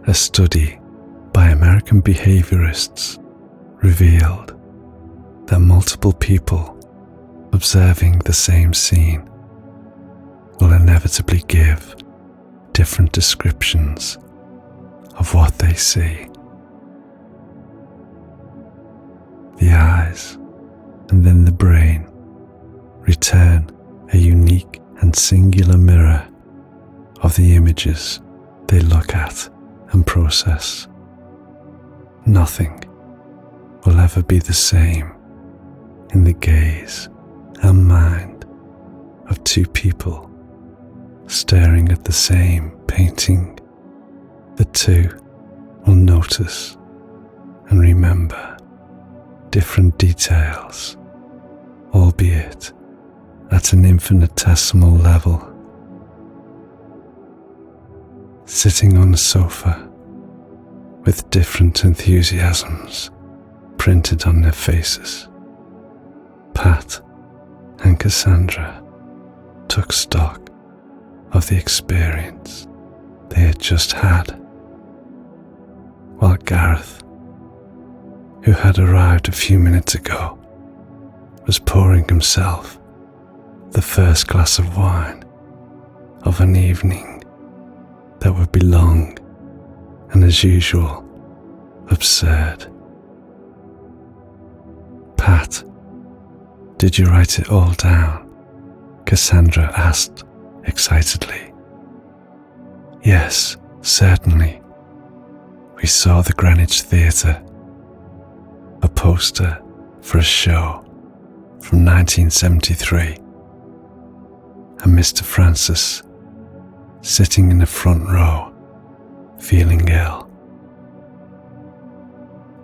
A study by American behaviorists revealed that multiple people observing the same scene will inevitably give different descriptions of what they see. The eyes and then the brain return a unique and singular mirror of the images they look at and process. Nothing will ever be the same in the gaze and mind of two people staring at the same painting. The two will notice and remember different details, albeit at an infinitesimal level. Sitting on a sofa with different enthusiasms printed on their faces, Pat and Cassandra took stock of the experience they had just had, while Gareth, who had arrived a few minutes ago, was pouring himself the first glass of wine of an evening that would be long and, as usual, absurd. "Pat, did you write it all down?" Cassandra asked excitedly. "Yes, certainly. We saw the Greenwich Theatre, a poster for a show from 1973, and Mr. Francis sitting in the front row, feeling ill."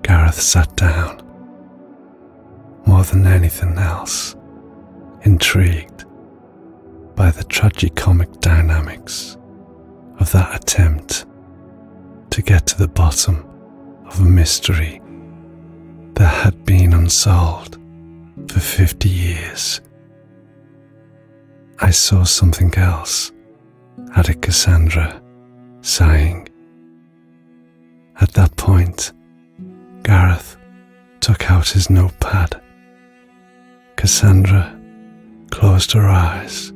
Gareth sat down, more than anything else, intrigued by the tragicomic dynamics of that attempt to get to the bottom of a mystery that had been unsolved for 50 years. "I saw something else," added Cassandra, sighing. At that point, Gareth took out his notepad. Cassandra closed her eyes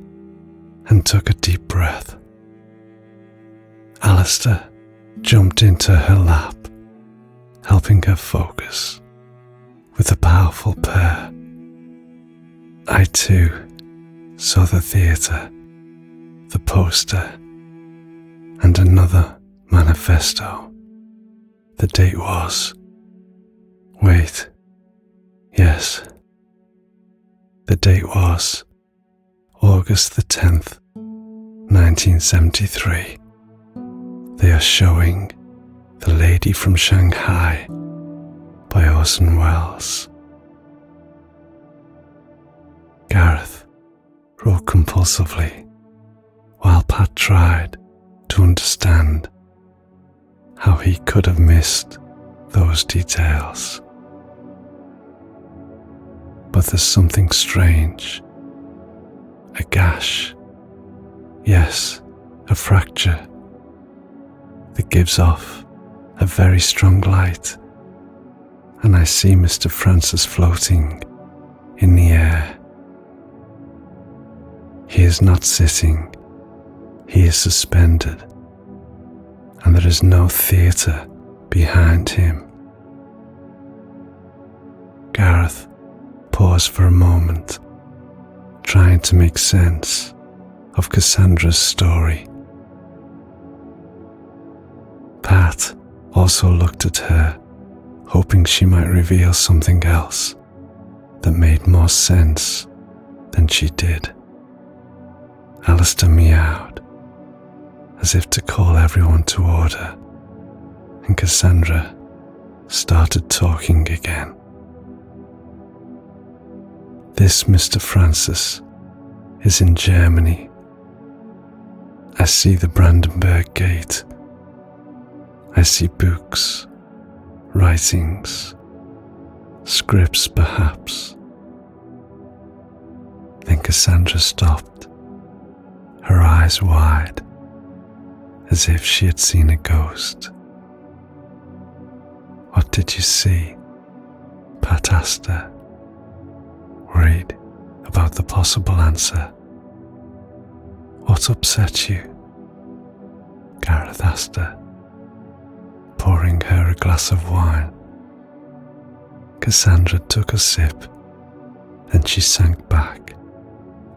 and took a deep breath. Alistair jumped into her lap, helping her focus with a powerful purr. "I too saw the theatre, the poster, and another manifesto. The date was... Wait. Yes. The date was August the 10th, 1973. They are showing The Lady from Shanghai by Orson Welles." Gareth wrote compulsively, while Pat tried to understand how he could have missed those details. But there's something strange. A gash. Yes, a fracture that gives off a very strong light, and I see Mr. Francis floating in the air. He is not sitting, he is suspended, and there is no theatre behind him. Gareth paused for a moment, trying to make sense of Cassandra's story. Pat also looked at her, hoping she might reveal something else that made more sense than she did. Alistair meowed, as if to call everyone to order, and Cassandra started talking again. "This Mr. Francis is in Germany. I see the Brandenburg Gate. I see books, writings, scripts perhaps." Then Cassandra stopped, her eyes wide, as if she had seen a ghost. What did you see? Pat asked her, worried about the possible answer. What upset you? Gareth asked her, pouring her a glass of wine. Cassandra took a sip, then she sank back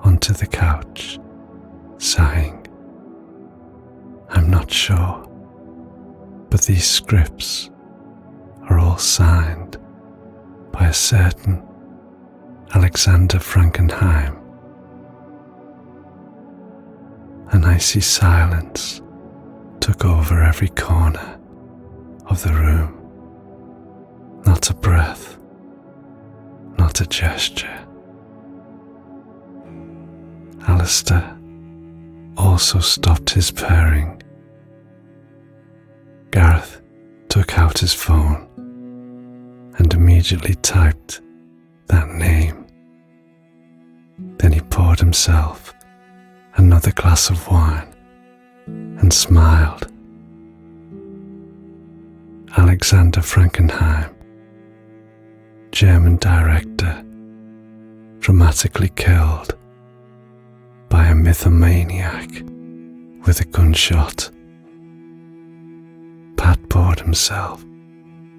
onto the couch, sighing. I'm not sure, but these scripts are all signed by a certain Alexander Frankenheim. An icy silence took over every corner of the room. Not a breath, not a gesture. Alistair also stopped his purring. Gareth took out his phone and immediately typed that name. Then he poured himself another glass of wine and smiled. Alexander Frankenheim, German director, dramatically killed by a mythomaniac with a gunshot. Pat poured himself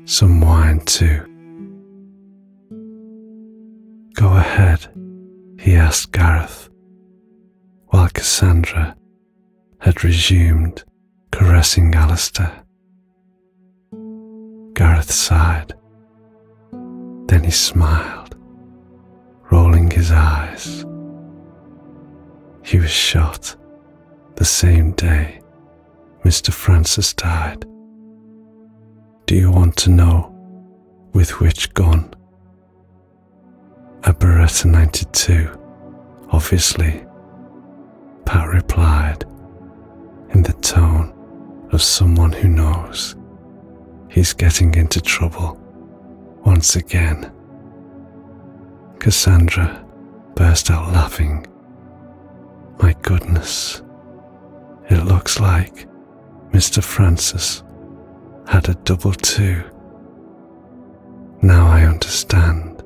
some wine too. Go ahead, he asked Gareth, while Cassandra had resumed caressing Alistair. Gareth sighed. Then he smiled, rolling his eyes. He was shot the same day Mr. Francis died. Do you want to know with which gun? A Beretta 92, obviously, Pat replied, in the tone of someone who knows he's getting into trouble once again. Cassandra burst out laughing. My goodness, it looks like Mr. Francis had a double too. Now I understand.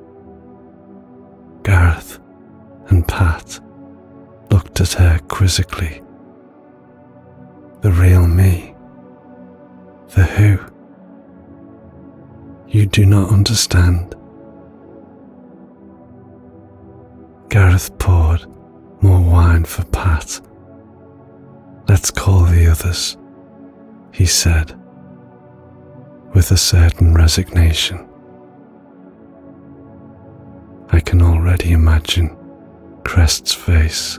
Gareth and Pat looked at her quizzically. The real me? The who? You do not understand. Gareth poured more wine for Pat. Let's call the others, he said, with a certain resignation. I can already imagine Crest's face